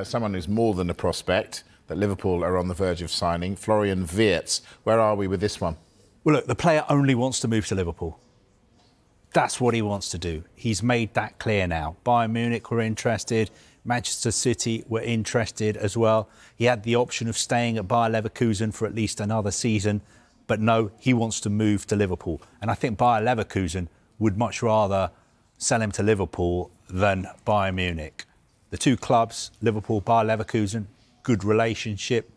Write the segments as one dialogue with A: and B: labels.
A: Someone who's more than a prospect that Liverpool are on the verge of signing, Florian Wirtz. Where are we with this one?
B: Well, look, the player only wants to move to Liverpool. That's what he wants to do. He's made that clear now. Bayern Munich were interested. Manchester City were interested as well. He had the option of staying at Bayer Leverkusen for at least another season. But no, he wants to move to Liverpool. And I think Bayer Leverkusen would much rather sell him to Liverpool than Bayern Munich. The two clubs, Liverpool, Bayer Leverkusen, good relationship.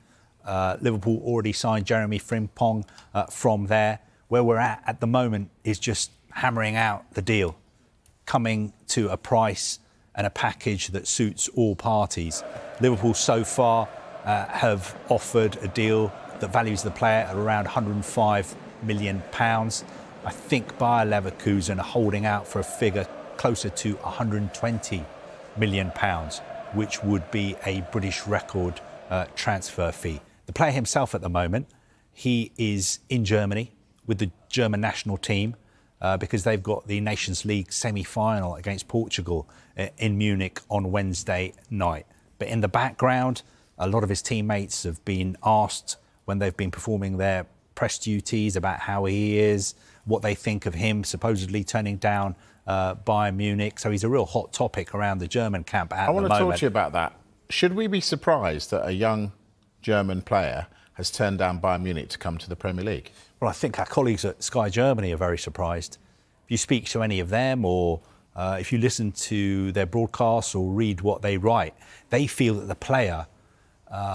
B: Liverpool already signed Jeremy Frimpong from there. Where we're at the moment is just hammering out the deal, coming to a price and a package that suits all parties. Liverpool so far have offered a deal that values the player at around £105 million. I think Bayer Leverkusen are holding out for a figure closer to £120 million, which would be a British record transfer fee. The player himself at the moment, he is in Germany with the German national team because they've got the Nations League semi-final against Portugal in Munich on Wednesday night. But in the background, a lot of his teammates have been asked when they've been performing their press duties about how he is, what they think of him supposedly turning down Bayern Munich. So he's a real hot topic around the German camp at the moment.
A: I want to talk to you about that. Should we be surprised that a young German player has turned down Bayern Munich to come to the Premier League?
B: Well, I think our colleagues at Sky Germany are very surprised. If you speak to any of them or if you listen to their broadcasts or read what they write, they feel that the player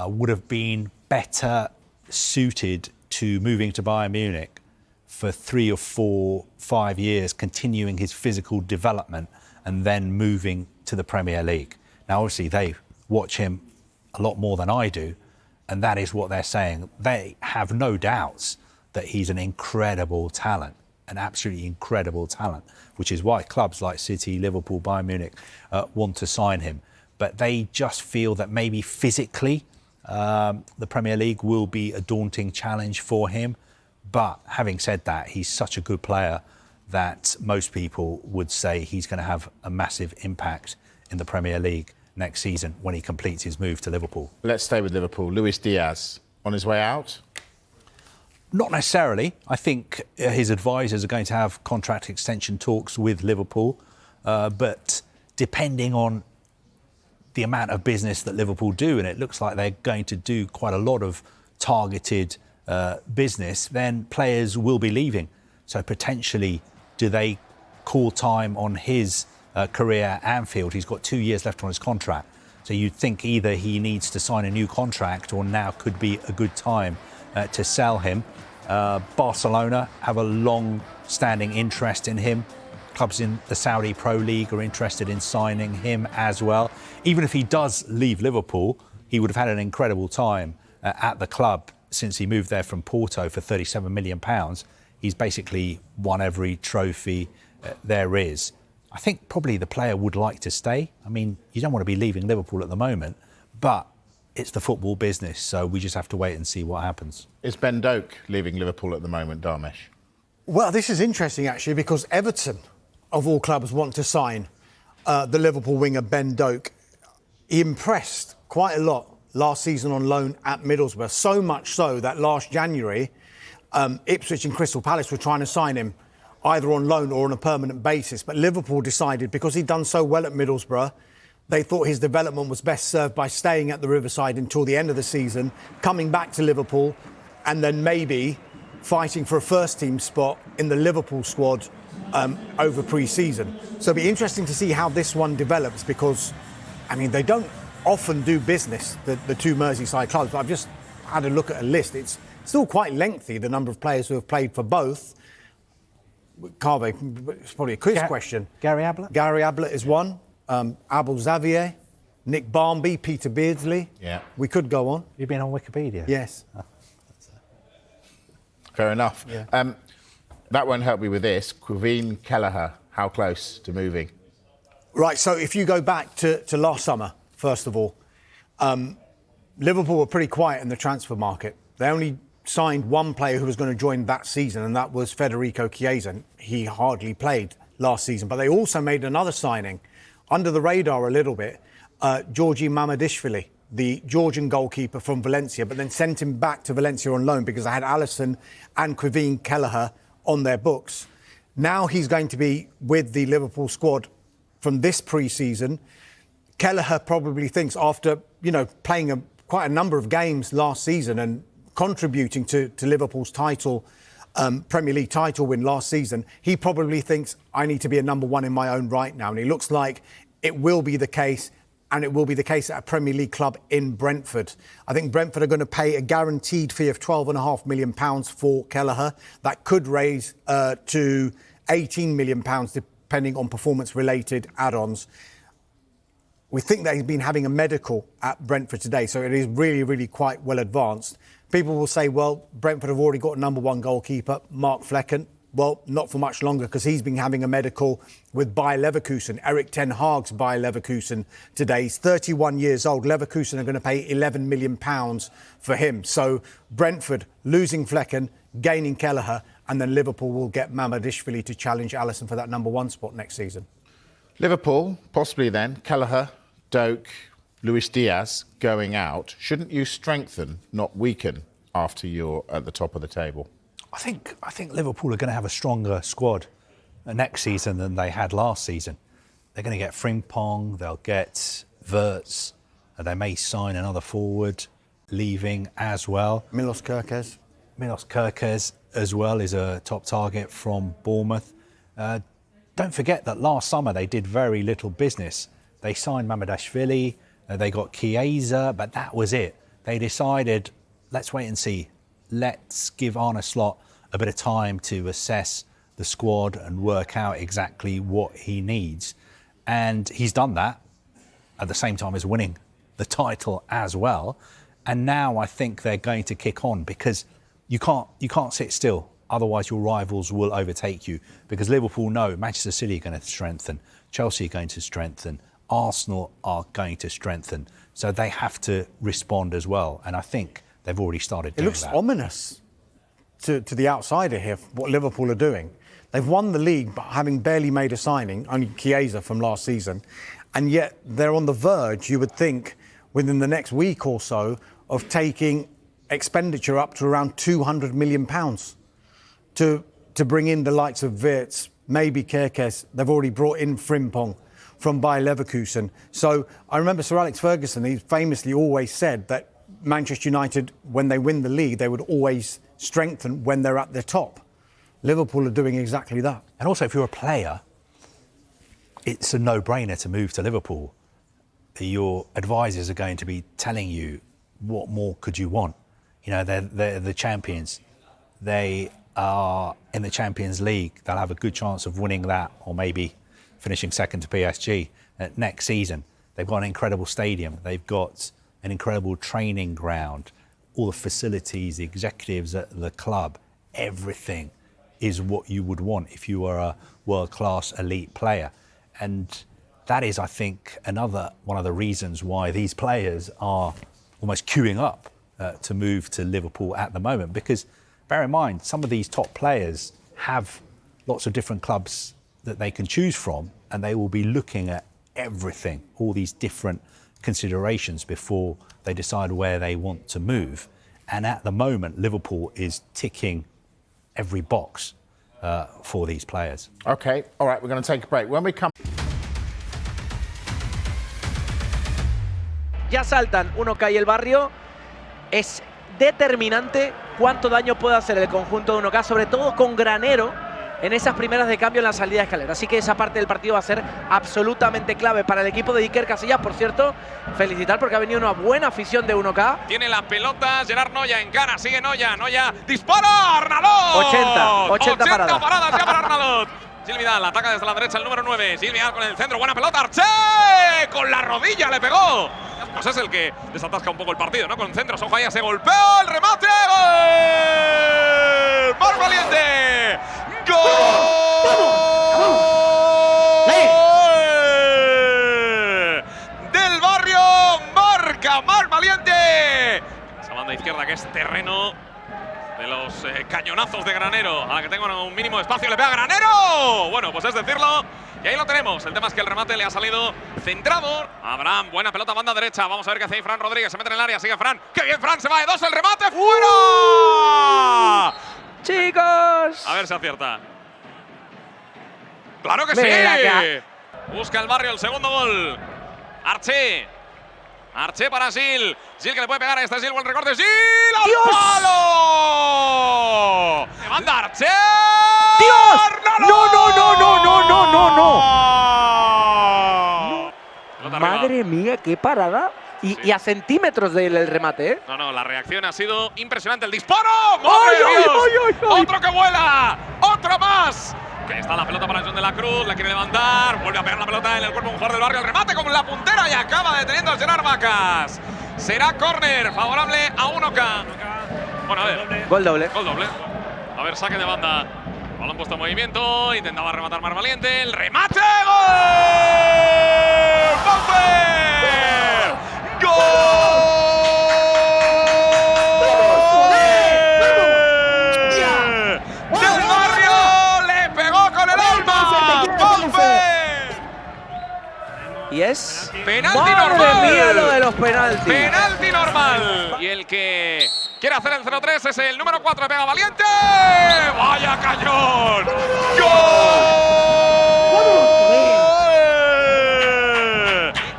B: would have been better suited to moving to Bayern Munich for 3 or 4, 5 years, continuing his physical development and then moving to the Premier League. Now, obviously, they watch him a lot more than I do, and that is what they're saying. They have no doubts that he's an incredible talent, an absolutely incredible talent, which is why clubs like City, Liverpool, Bayern Munich want to sign him. But they just feel that maybe physically the Premier League will be a daunting challenge for him. But having said that, he's such a good player that most people would say he's going to have a massive impact in the Premier League next season when he completes his move to Liverpool.
A: Let's stay with Liverpool. Luis Diaz, on his way out?
B: Not necessarily. I think his advisors are going to have contract extension talks with Liverpool. But depending on the amount of business that Liverpool do, and it looks like they're going to do quite a lot of targeted business, then players will be leaving. So potentially, do they call time on his career at Anfield? He's got 2 years left on his contract. So you'd think either he needs to sign a new contract or now could be a good time to sell him. Barcelona have a long-standing interest in him. Clubs in the Saudi Pro League are interested in signing him as well. Even if he does leave Liverpool, he would have had an incredible time at the club since he moved there from Porto for £37 million. He's basically won every trophy there is. I think probably the player would like to stay. I mean, you don't want to be leaving Liverpool at the moment, but it's the football business, so we just have to wait and see what happens.
A: Is Ben Doak leaving Liverpool at the moment, Darmesh?
C: Well, this is interesting, actually, because Everton, of all clubs, want to sign the Liverpool winger Ben Doak. He impressed quite a lot last season on loan at Middlesbrough, so much so that last January, Ipswich and Crystal Palace were trying to sign him either on loan or on a permanent basis. But Liverpool decided, because he'd done so well at Middlesbrough, they thought his development was best served by staying at the Riverside until the end of the season, coming back to Liverpool, and then maybe fighting for a first-team spot in the Liverpool squad over pre-season. So it'll be interesting to see how this one develops because, I mean, they don't often do business, the two Merseyside clubs. But I've just had a look at a list. It's still quite lengthy, the number of players who have played for both. Carve, it's probably a quiz question.
B: Gary Ablett?
C: Gary Ablett is one. Abel Xavier, Nick Barmby, Peter Beardsley.
A: Yeah.
C: We could go on.
B: You've been on Wikipedia?
C: Yes.
A: Fair enough.
C: Yeah.
A: That won't help me with this. Florian Kelleher, how close to moving?
C: Right, so if you go back to last summer, first of all, Liverpool were pretty quiet in the transfer market. They only signed one player who was going to join that season, and that was Federico Chiesa. He hardly played last season, but they also made another signing under the radar a little bit, Georgi Mamadishvili, the Georgian goalkeeper from Valencia, but then sent him back to Valencia on loan because I had Alisson and Florian Kelleher on their books. Now he's going to be with the Liverpool squad from this pre-season. Kelleher probably thinks after, playing quite a number of games last season and contributing to Liverpool's title, Premier League title win last season, he probably thinks, I need to be a number one in my own right now. And it looks like it will be the case, and it will be the case at a Premier League club in Brentford. I think Brentford are going to pay a guaranteed fee of £12.5 million for Kelleher. That could raise to £18 million, depending on performance-related add-ons. We think that he's been having a medical at Brentford today, so it is really, really quite well advanced. People will say, well, Brentford have already got a number one goalkeeper, Mark Flecken. Well, not for much longer, because he's been having a medical with Bayer Leverkusen, Erik ten Hag's Bayer Leverkusen today. He's 31 years old. Leverkusen are going to pay £11 million for him. So Brentford losing Flecken, gaining Kelleher, and then Liverpool will get Mamadishvili to challenge Alisson for that number one spot next season.
A: Liverpool, possibly then, Kelleher, Doak, Luis Diaz going out. Shouldn't you strengthen, not weaken, after you're at the top of the table?
B: I think Liverpool are going to have a stronger squad next season than they had last season. They're going to get Frimpong, they'll get Wirtz, they may sign another forward leaving as well.
C: Milos Kerkez
B: as well is a top target from Bournemouth. Don't forget that last summer they did very little business. They signed Mamadashvili, they got Chiesa, but that was it. They decided, let's wait and see. Let's give Arne Slot a bit of time to assess the squad and work out exactly what he needs. And he's done that at the same time as winning the title as well. And now I think they're going to kick on, because you can't sit still. Otherwise, your rivals will overtake you, because Liverpool know Manchester City are going to strengthen, Chelsea are going to strengthen, Arsenal are going to strengthen. So they have to respond as well. And I think they've already started doing that.
C: It looks ominous to the outsider here, what Liverpool are doing. They've won the league, but having barely made a signing, only Chiesa from last season, and yet they're on the verge, you would think, within the next week or so, of taking expenditure up to around £200 million to bring in the likes of Wirtz, maybe Kerkez. They've already brought in Frimpong from Bayer Leverkusen. So I remember Sir Alex Ferguson, he famously always said that Manchester United, when they win the league, they would always strengthen when they're at the top. Liverpool are doing exactly that.
B: And also, if you're a player, it's a no-brainer to move to Liverpool. Your advisors are going to be telling you, what more could you want? They're the champions. They are in the Champions League. They'll have a good chance of winning that, or maybe finishing second to PSG next season. They've got an incredible stadium. They've got an incredible training ground, all the facilities, the executives at the club, everything is what you would want if you were a world-class elite player. And that is, I think, another one of the reasons why these players are almost queuing up to move to Liverpool at the moment. Because bear in mind, some of these top players have lots of different clubs that they can choose from, and they will be looking at everything, all these different considerations before they decide where they want to move. And at the moment, Liverpool is ticking every box for these players.
A: OK, all right, we're going to take a break. When we come...
D: Ya saltan 1K y el Barrio. Es determinante cuánto daño puede hacer el conjunto de 1K, sobre todo con Granero en esas primeras de cambio en la salida de escalera. Así que esa parte del partido va a ser absolutamente clave para el equipo de Iker Casillas. Por cierto, felicitar porque ha venido una buena afición de 1K.
E: Tiene la pelota, Gerard Noya encara, sigue Noya, Noya dispara, Arnalot.
D: 80
E: paradas ya para Arnalot. Silvidal ataca desde la derecha el número 9. Silvidal con el centro, buena pelota, Arché, con la rodilla le pegó. Pues es el que desatasca un poco el partido, ¿no? Con centros, ojo ahí, se golpeó, el remate, ¡gol! ¡Mar Valiente! ¡Gol! Del Barrio, marca Mar Valiente. Esa banda izquierda que es terreno de los cañonazos de Granero, a la que tengo un mínimo de espacio, le pega Granero. Bueno, pues es decirlo, y ahí lo tenemos. El tema es que el remate le ha salido centrado. Abraham, buena pelota, banda derecha. Vamos a ver qué hace ahí Fran Rodríguez. Se mete en el área, sigue Fran. ¡Qué bien, Fran! Se va de dos, el remate fuera.
D: Chicos.
E: A ver si acierta. ¡Claro que
D: Mira
E: sí!
D: acá.
E: Busca el Barrio el segundo gol. Arché. Arché para Gil. Gil que le puede pegar a este Gil. Buen recorte. Gil al
D: ¡Dios!
E: palo. ¡Le manda Arché!
D: ¡Dios!
E: ¡Arnaldo!
D: ¡No!
E: Pelota arriba.
D: Madre mía, qué parada. Y a centímetros del remate, ¿eh?
E: No, la reacción ha sido impresionante. ¡El disparo! ¡Madre de Dios!
D: ¡Ay!
E: ¡Otro que vuela! ¡Otro más! Que está la pelota para John de la Cruz, la quiere levantar, vuelve a pegar la pelota en el cuerpo de un jugador del Barrio, el remate con la puntera y acaba deteniendo a Gerard Vacas. Será córner favorable a 1K. Bueno, a ver.
D: Gol doble.
E: Gol doble. A ver, saque de banda. Balón puesto en movimiento, intentaba rematar más valiente, el remate, ¡gol! ¡Bauer! ¡Gol! ¡Del Barrio! ¡Le pegó con el alma! ¡Bauer!
D: Y es…
E: ¡Penalti
D: ¡Madre
E: normal!
D: mía lo de los penaltis!
E: ¡Penalti normal! Y el que quiere hacer el 0-3 es el número 4, pega valiente. ¡Vaya cañón! ¡Gol!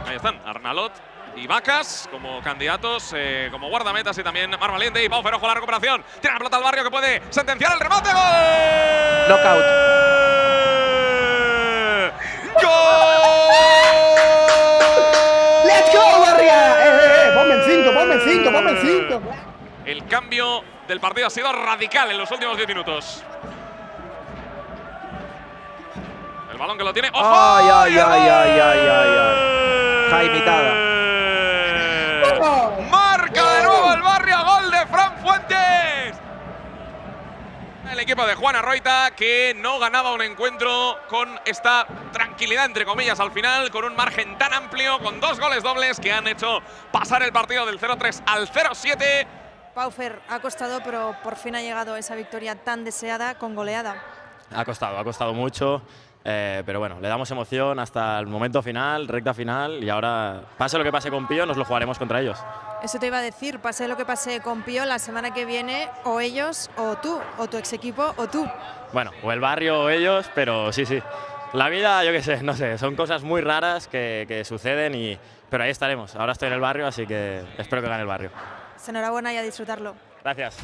E: Ahí están, Arnalot y Vacas como candidatos, como guardametas y también Mar Valiente y Pau Ferojo la recuperación. Tiene la pelota al Barrio que puede sentenciar el remate. ¡Gol!
D: Knockout.
E: ¡Gol!
C: ¡Let's go, Barria! Ponme el 5, ponme el 5, ponme el 5.
E: El cambio del partido ha sido radical en los últimos 10 minutos. El balón que lo tiene. ¡Ojo!
D: ¡Ay! Jaimitada.
E: Marca de nuevo el Barrio, gol de Fran Fuentes. El equipo de Juan Arroita, que no ganaba un encuentro con esta tranquilidad, entre comillas, al final, con un margen tan amplio, con 2 goles dobles que han hecho pasar el partido del 0-3 al 0-7.
F: Paufer ha costado, pero por fin ha llegado esa victoria tan deseada con goleada.
G: Ha costado mucho, pero bueno, le damos emoción hasta el momento final, recta final, y ahora, pase lo que pase con Pío, nos lo jugaremos contra ellos.
F: Eso te iba a decir, pase lo que pase con Pío, la semana que viene, o ellos, o tú, o tu ex equipo, o tú.
G: Bueno, o el Barrio o ellos, pero sí. La vida, yo qué sé, no sé, son cosas muy raras que suceden, pero ahí estaremos. Ahora estoy en el Barrio, así que espero que gane el Barrio.
F: Enhorabuena y a disfrutarlo.
G: Gracias.